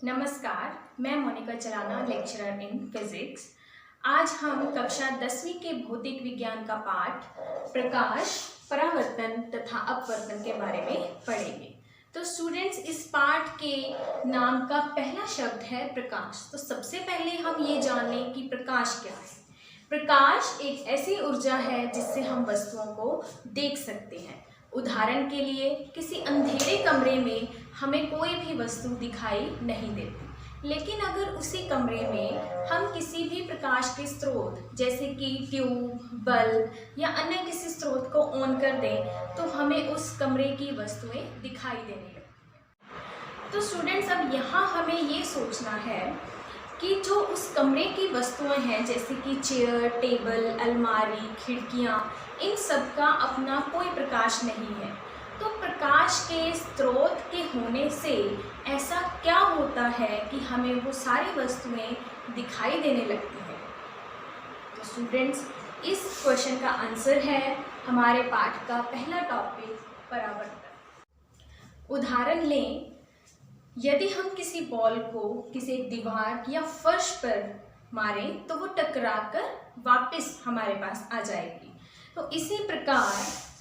नमस्कार, मैं मोनिका चराना, लेक्चरर इन फिजिक्स। आज हम कक्षा 10वीं के भौतिक विज्ञान का पाठ प्रकाश, परावर्तन तथा अपवर्तन के बारे में पढ़ेंगे। तो स्टूडेंट्स, इस पाठ के नाम का पहला शब्द है प्रकाश। तो सबसे पहले हम ये जान लें कि प्रकाश क्या है। प्रकाश एक ऐसी ऊर्जा है जिससे हम वस्तुओं को देख सकते हैं। उदाहरण के लिए किसी अंधेरे कमरे में हमें कोई भी वस्तु दिखाई नहीं देती, लेकिन अगर उसी कमरे में हम किसी भी प्रकाश के स्रोत जैसे कि ट्यूब, बल्ब या अन्य किसी स्रोत को ऑन कर दें तो हमें उस कमरे की वस्तुएं दिखाई देने लगती हैं। तो स्टूडेंट्स, अब यहाँ हमें ये सोचना है कि जो उस कमरे की वस्तुएं हैं जैसे कि चेयर, टेबल, अलमारी, खिड़कियाँ, इन सब का अपना कोई प्रकाश नहीं है। तो प्रकाश के स्रोत के होने से ऐसा क्या होता है कि हमें वो सारी वस्तुएं दिखाई देने लगती हैं। तो स्टूडेंट्स, इस क्वेश्चन का आंसर है हमारे पाठ का पहला टॉपिक परावर्तन। उदाहरण लें, यदि हम किसी बॉल को किसी दीवार या फर्श पर मारें तो वो टकराकर वापस हमारे पास आ जाएगी। तो इसी प्रकार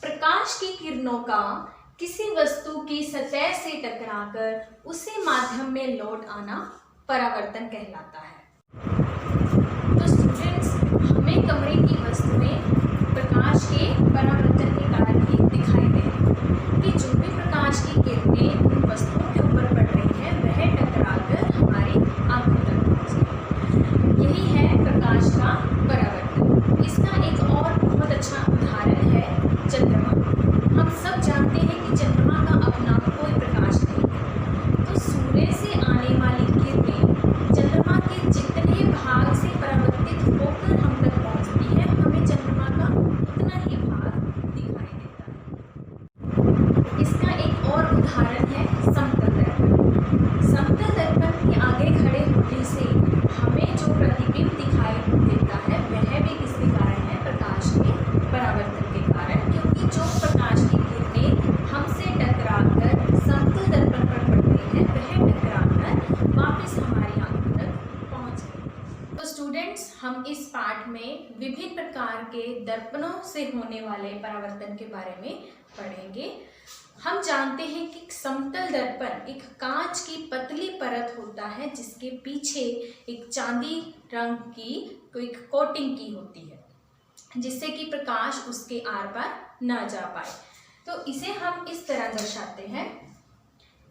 प्रकाश की किरणों का किसी वस्तु की सतह से टकराकर उसी माध्यम में लौट आना परावर्तन कहलाता है। तो स्टूडेंट्स, हमें कमरे की वस्तुएं प्रकाश के परावर्तन के कारण ही दिखाई दे रही कि जो भी प्रकाश की किरणें उन वस्तुओं के ऊपर पड़ रही है वह टकराकर हमारी आंखों तक पहुंचे। यही है प्रकाश का परावर्तन। इसका एक और बहुत अच्छा उदाहरण है चंद्रमा। हम सब जानते हैं कि चंद्रमा का अपना कोई प्रकाश नहीं है। तो सूर्य से आने वाली किरणें चंद्रमा के जितने भाग से परावर्तित होकर हम तक पहुंचती है, हमें चंद्रमा का उतना ही भाग दिखाई देता है। इसका एक और उदाहरण है समतल दर्पण। समतल दर्पण के आगे खड़े होने से हमें जो प्रतिबिंब दिखाई देता है वह भी किसके कारण है? प्रकाश के परावर्तन के कारण, क्योंकि जो प्रकाश की किरणें हमसे टकराकर समतल दर्पण पर पड़ती है वह टकराकर वापस हमारी आंखों तक पहुंच गई। तो स्टूडेंट्स, हम इस पाठ में विभिन्न प्रकार के दर्पणों से होने वाले परावर्तन के बारे में पढ़ेंगे। हम जानते हैं कि समतल दर्पण एक कांच की पतली परत होता है जिसके पीछे एक चांदी रंग की कोई कोटिंग की होती है जिससे कि प्रकाश उसके आर पार ना जा पाए। तो इसे हम इस तरह दर्शाते हैं।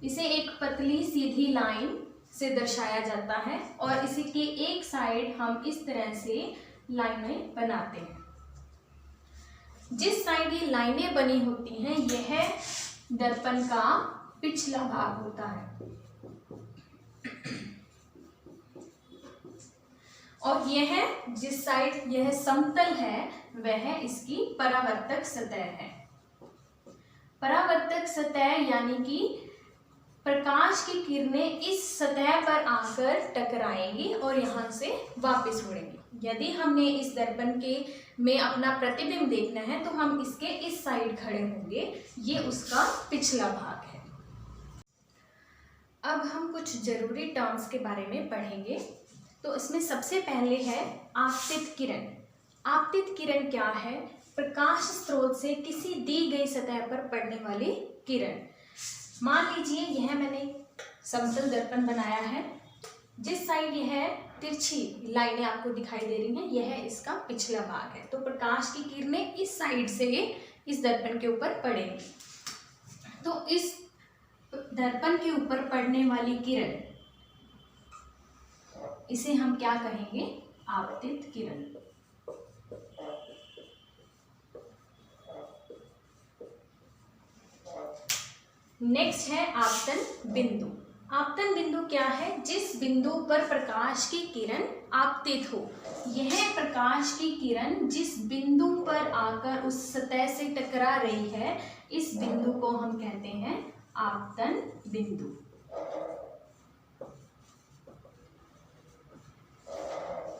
इसे एक पतली सीधी लाइन से दर्शाया जाता है और इसी के एक साइड हम इस तरह से लाइनें बनाते हैं। जिस साइड ये लाइनें बनी होती हैं यह दर्पण का पिछला भाग होता है और यह जिस साइड यह समतल है वह इसकी परावर्तक सतह है। परावर्तक सतह यानी कि प्रकाश की किरणें इस सतह पर आकर टकराएंगी और यहाँ से वापस उड़ेंगी। यदि हमने इस दर्पण के में अपना प्रतिबिंब देखना है तो हम इसके इस साइड खड़े होंगे, ये उसका पिछला भाग है। अब हम कुछ जरूरी टर्म्स के बारे में पढ़ेंगे। तो इसमें सबसे पहले है आपतित किरण। आपतित किरण क्या है? प्रकाश स्रोत से किसी दी गई सतह पर पड़ने वाली किरण। मान लीजिए यह मैंने समतल दर्पण बनाया है, जिस साइड यह तिरछी लाइनें आपको दिखाई दे रही हैं यह इसका पिछला भाग है। तो प्रकाश की किरणें इस साइड से इस दर्पण के ऊपर पड़ेंगी। तो इस दर्पण के ऊपर पड़ने वाली किरण, इसे हम क्या कहेंगे? आपतित किरण। नेक्स्ट है आपतन बिंदु। आपतन बिंदु क्या है? जिस बिंदु पर प्रकाश की किरण आपतित हो। यह प्रकाश की किरण जिस बिंदु पर आकर उस सतह से टकरा रही है इस बिंदु को हम कहते हैं आपतन बिंदु।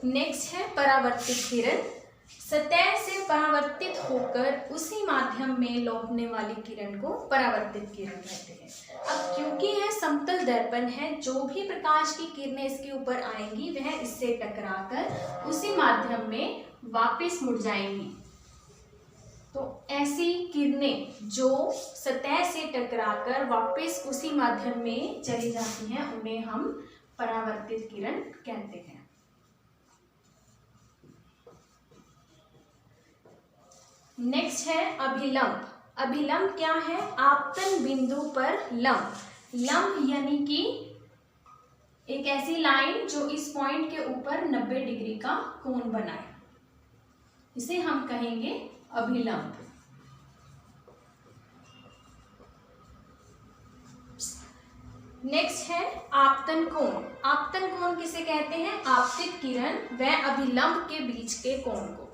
नेक्स्ट है परावर्तित किरण। सतह से परावर्तित होकर उसी माध्यम में लौटने वाली किरण को परावर्तित किरण कहते हैं। अब क्योंकि यह समतल दर्पण है, जो भी प्रकाश की किरणें इसके ऊपर आएंगी वह इससे टकराकर उसी माध्यम में वापस मुड़ जाएंगी। तो ऐसी किरणें जो सतह से टकराकर वापस उसी माध्यम में चली जाती हैं उन्हें हम परावर्तित किरण कहते हैं। नेक्स्ट है अभिलंब। अभिलंब क्या है? आपतन बिंदु पर लंब। लंब यानी कि एक ऐसी लाइन जो इस पॉइंट के ऊपर 90 डिग्री का कोण बनाए, इसे हम कहेंगे अभिलंब। नेक्स्ट है आपतन कोण। आपतन कोण किसे कहते हैं? आपतित किरण व अभिलंब के बीच के कोण को।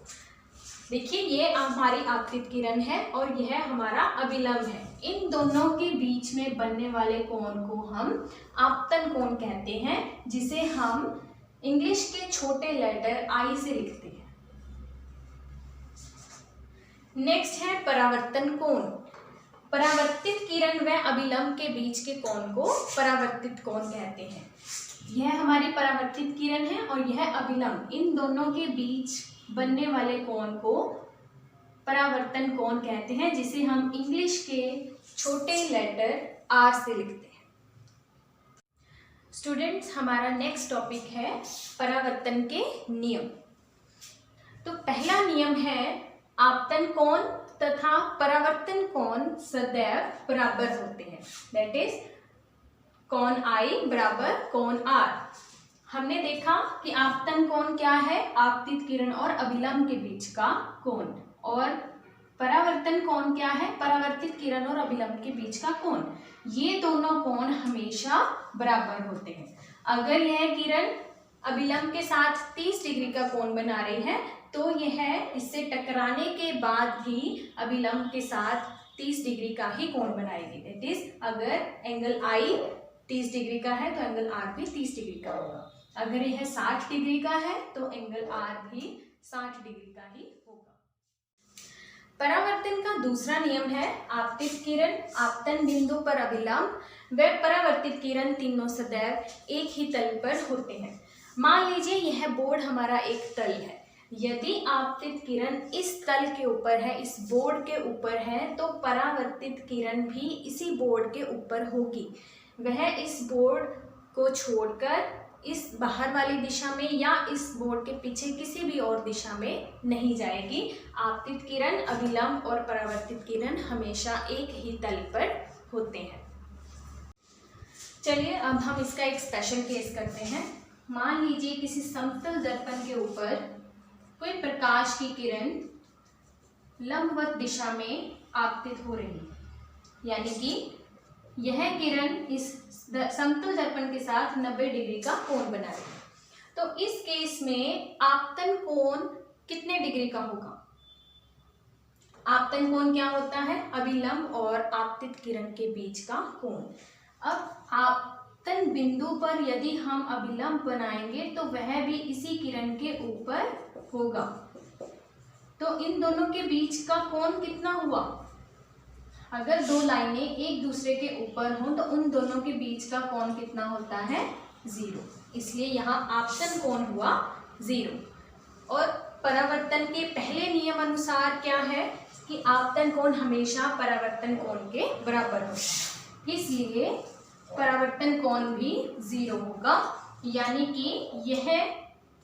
देखिए, ये हमारी आपतित किरण है और यह हमारा अभिलंब है। इन दोनों के बीच में बनने वाले कोण को हम आपतन कोण कहते हैं, जिसे हम इंग्लिश के छोटे लेटर आई से लिखते हैं। नेक्स्ट है परावर्तन कोण। परावर्तित किरण व अभिलंब के बीच के कोण को परावर्तित कोण कहते हैं। यह हमारी परावर्तित किरण है और यह अभिलंब, इन दोनों के बीच बनने वाले कोण को परावर्तन कोण कहते हैं, जिसे हम इंग्लिश के छोटे लेटर आर से लिखते हैं। स्टूडेंट्स, हमारा नेक्स्ट टॉपिक है परावर्तन के नियम। तो पहला नियम है आपतन कोण तथा परावर्तन कोण सदैव बराबर होते हैं। दैट इज कोण आई बराबर कोण आर। हमने देखा कि आपतन कोण क्या है? आपतित किरण और अभिलंब के बीच का कोण। और परावर्तन कोण क्या है? परावर्तित किरण और अभिलंब के बीच का कोण। ये दोनों कोण हमेशा बराबर होते हैं। अगर यह किरण अभिलंब के साथ 30 डिग्री का कोण बना रही है तो यह इससे टकराने के बाद भी अभिलंब के साथ 30 डिग्री का ही कोण बनाएगी। दैट इज अगर एंगल आई 30 डिग्री का है तो एंगल आर भी 30 डिग्री का होगा। अगर यह 60 डिग्री का है तो एंगल आर भी 60 डिग्री का ही होगा। परावर्तन का दूसरा नियम है आपतित किरण, आपतन बिंदु पर अभिलंब व परावर्तित किरण तीनों सदैव एक ही तल पर होते हैं। मान लीजिए यह बोर्ड हमारा एक तल है। यदि आपतित किरण इस तल के ऊपर है, इस बोर्ड के ऊपर है, तो परावर्तित किरण भी इसी बोर्ड के ऊपर होगी। वह इस बोर्ड को छोड़कर इस बाहर वाली दिशा में या इस बोर्ड के पीछे किसी भी और दिशा में नहीं जाएगी। आपतित किरण, अभिलंब और परावर्तित किरण हमेशा एक ही तल पर होते हैं। चलिए अब हम इसका एक स्पेशल केस करते हैं। मान लीजिए किसी समतल दर्पण के ऊपर कोई प्रकाश की किरण लंबवत दिशा में आपतित हो रही है, यानी कि यह किरण इस समतल दर्पण के साथ 90 डिग्री का कोण बना रही है। तो इस केस में आपतन कोण कितने डिग्री का होगा? आपतन कोण क्या होता है? अभिलंब और आपतित किरण के बीच का कोण। अब आपतन बिंदु पर यदि हम अभिलंब बनाएंगे तो वह भी इसी किरण के ऊपर होगा। तो इन दोनों के बीच का कोण कितना हुआ? अगर दो लाइनें एक दूसरे के ऊपर हों तो उन दोनों के बीच का कोण कितना होता है? 0। इसलिए यहाँ आपतन कोण हुआ 0। और परावर्तन के पहले नियम अनुसार क्या है कि आपतन कोण हमेशा परावर्तन कोण के बराबर होता है, इसलिए परावर्तन कोण भी 0 होगा, यानी कि यह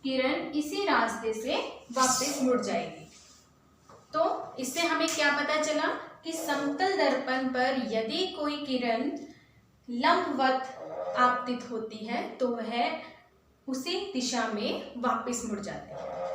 किरण इसी रास्ते से वापस मुड़ जाएगी। तो इससे हमें क्या पता चला कि समतल दर्पण पर यदि कोई किरण लंबवत आपतित होती है तो वह उसी दिशा में वापस मुड़ जाती है।